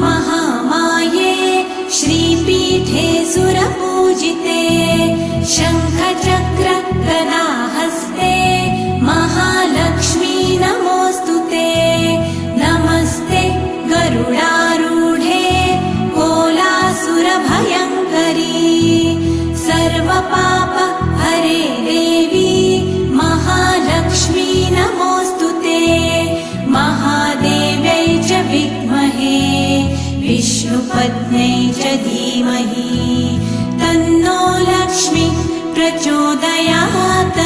महामाये श्रीपीठे सुरपूजिते शङ्खचक्र गदाहस्ते महालक्ष्मी नमोऽस्तुते नमस्ते गरुडारूढे कोलासुरभयङ्करी सर्वपाप हरे देवी महालक्ष्मी नमोऽस्तुते महादेव्यै च विद्महे विष्णुपत्न्यै च धीमहि तन्नो लक्ष्मी प्रचोदयात्।